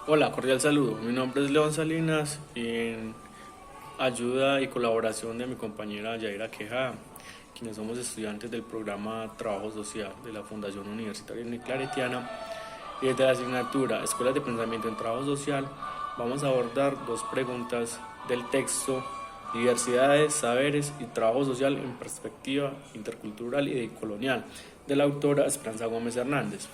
Hola, cordial saludo. Mi nombre es León Salinas y en ayuda y colaboración de mi compañera Yaira Quejada, quienes somos estudiantes del programa Trabajo Social de la Fundación Universitaria Claretiana y desde la asignatura Escuelas de Pensamiento en Trabajo Social, vamos a abordar dos preguntas del texto Diversidades, Saberes y Trabajo Social en Perspectiva Intercultural y Decolonial de la autora Esperanza Gómez Hernández.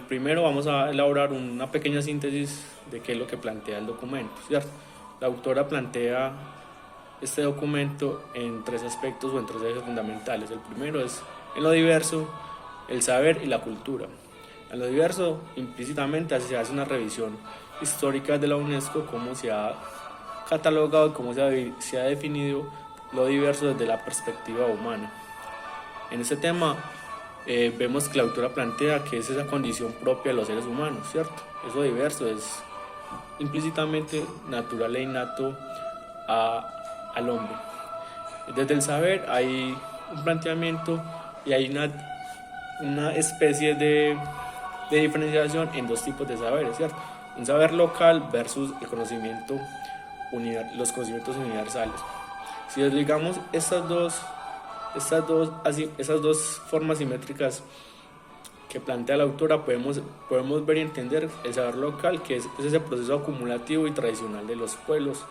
Primero vamos a elaborar una pequeña síntesis de qué es lo que plantea el documento, ¿cierto? La autora plantea este documento en tres aspectos o en tres ejes fundamentales. El primero es en lo diverso, el saber y la cultura. En lo diverso, implícitamente se hace una revisión histórica de la UNESCO, cómo se ha catalogado y cómo se ha definido lo diverso desde la perspectiva humana. En este tema vemos que la autora plantea que es esa condición propia de los seres humanos, ¿cierto? Eso diverso es implícitamente natural e innato al hombre. Desde el saber hay un planteamiento y hay una especie de diferenciación en dos tipos de saberes, ¿cierto? Un saber local versus el conocimiento los conocimientos universales. Si desligamos esas dos formas simétricas que plantea la autora, podemos ver y entender el saber local, que es ese proceso acumulativo y tradicional de los pueblos,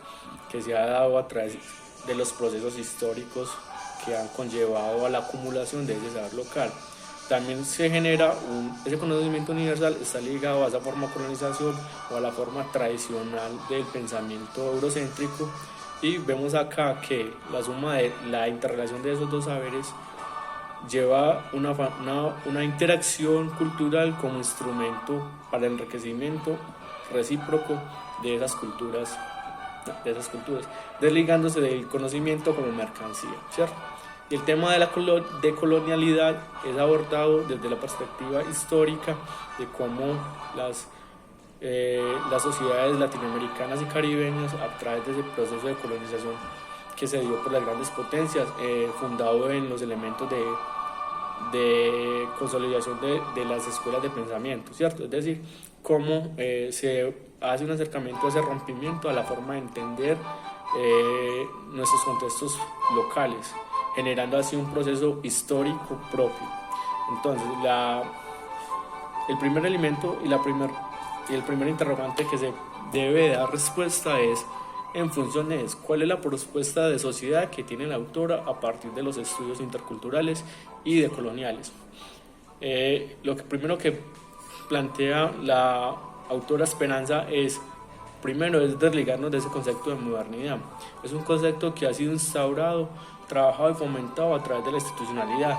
que se ha dado a través de los procesos históricos que han conllevado a la acumulación de ese saber local. También se genera ese conocimiento universal, está ligado a esa forma de colonización o a la forma tradicional del pensamiento eurocéntrico, y vemos acá que la suma de la interrelación de esos dos saberes lleva una interacción cultural como instrumento para el enriquecimiento recíproco de esas culturas, desligándose del conocimiento como mercancía, ¿cierto? Y el tema de la decolonialidad es abordado desde la perspectiva histórica de cómo las sociedades latinoamericanas y caribeñas, a través de ese proceso de colonización que se dio por las grandes potencias, fundado en los elementos de consolidación de las escuelas de pensamiento, ¿cierto? Es decir, cómo se hace un acercamiento a ese rompimiento, a la forma de entender nuestros contextos locales, generando así un proceso histórico propio. Entonces, el primer elemento y el primer interrogante que se debe dar respuesta es, en función de cuál es la propuesta de sociedad que tiene la autora a partir de los estudios interculturales y decoloniales. Lo primero que plantea la autora Esperanza es, primero, es desligarnos de ese concepto de modernidad. Es un concepto que ha sido instaurado, trabajado y fomentado a través de la institucionalidad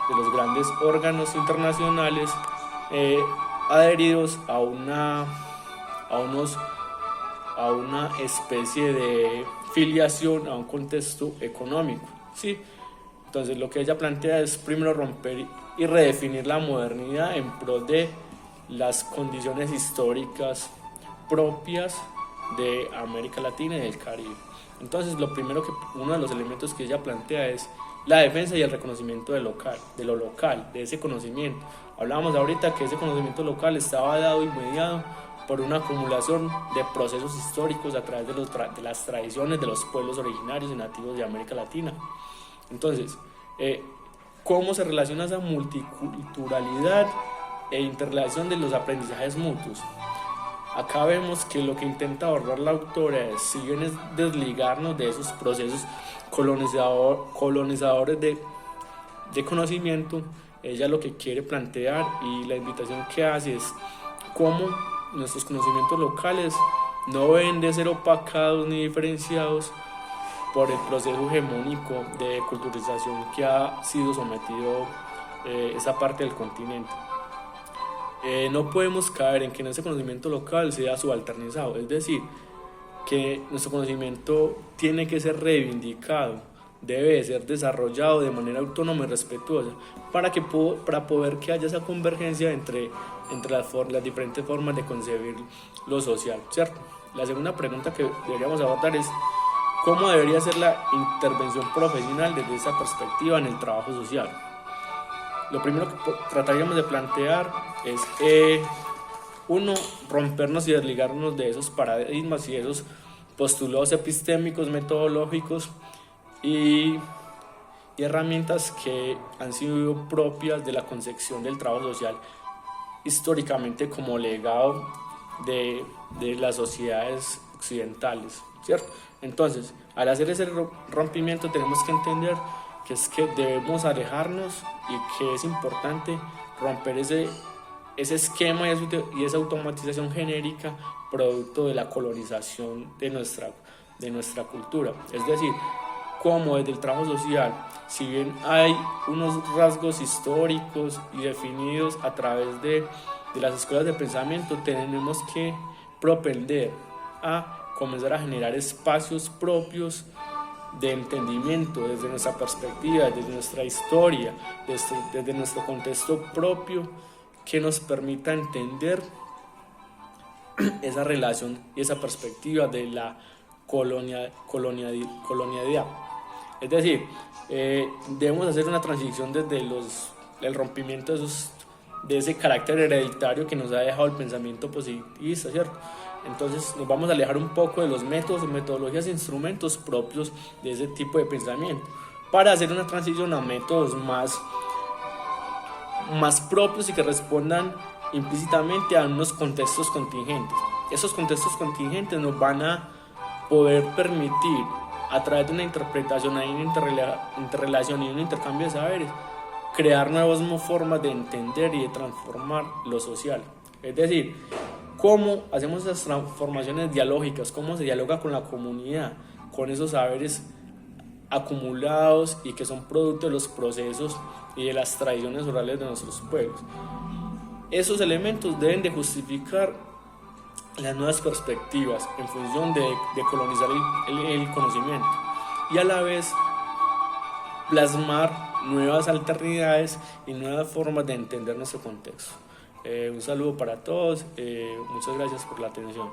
de los grandes órganos internacionales adheridos a una especie de filiación a un contexto económico, ¿sí? Entonces lo que ella plantea es primero romper y redefinir la modernidad en pro de las condiciones históricas propias de América Latina y del Caribe. Entonces uno de los elementos que ella plantea es la defensa y el reconocimiento de lo local, de ese conocimiento. Hablábamos ahorita que ese conocimiento local estaba dado y mediado por una acumulación de procesos históricos a través de las tradiciones de los pueblos originarios y nativos de América Latina. Entonces, ¿cómo se relaciona esa multiculturalidad e interrelación de los aprendizajes mutuos? Acá vemos que lo que intenta abordar la autora es, si bien es desligarnos de esos procesos colonizadores de conocimiento, ella lo que quiere plantear y la invitación que hace es cómo nuestros conocimientos locales no deben de ser opacados ni diferenciados por el proceso hegemónico de culturización que ha sido sometido esa parte del continente. No podemos caer en que ese conocimiento local sea subalternizado, es decir, que nuestro conocimiento tiene que ser reivindicado, debe ser desarrollado de manera autónoma y respetuosa para poder que haya esa convergencia entre las diferentes formas de concebir lo social, ¿cierto? La segunda pregunta que deberíamos abordar es cómo debería ser la intervención profesional desde esa perspectiva en el trabajo social. Lo primero que trataríamos de plantear es Uno, rompernos y desligarnos de esos paradigmas y esos postulados epistémicos, metodológicos y herramientas que han sido propias de la concepción del trabajo social históricamente como legado de las sociedades occidentales, ¿cierto? Entonces, al hacer ese rompimiento tenemos que entender que es que debemos alejarnos y que es importante romper ese esquema y esa automatización genérica producto de la colonización de nuestra cultura. Es decir, como desde el trabajo social, si bien hay unos rasgos históricos y definidos a través de las escuelas de pensamiento, tenemos que propender a comenzar a generar espacios propios de entendimiento desde nuestra perspectiva, desde nuestra historia, desde nuestro contexto propio, que nos permita entender esa relación y esa perspectiva de la colonialidad. Es decir, debemos hacer una transición desde el rompimiento de ese carácter hereditario que nos ha dejado el pensamiento positivista, ¿cierto? Entonces nos vamos a alejar un poco de los métodos, metodologías e instrumentos propios de ese tipo de pensamiento para hacer una transición a métodos más propios y que respondan implícitamente a unos contextos contingentes. Esos contextos contingentes nos van a poder permitir, a través de una interpretación, una interrelación y un intercambio de saberes, crear nuevas formas de entender y de transformar lo social. Es decir, cómo hacemos esas transformaciones dialógicas, cómo se dialoga con la comunidad, con esos saberes acumulados y que son producto de los procesos y de las tradiciones orales de nuestros pueblos. Esos elementos deben de justificar las nuevas perspectivas en función de colonizar el conocimiento y a la vez plasmar nuevas alternidades y nuevas formas de entender nuestro contexto. Un saludo para todos, muchas gracias por la atención.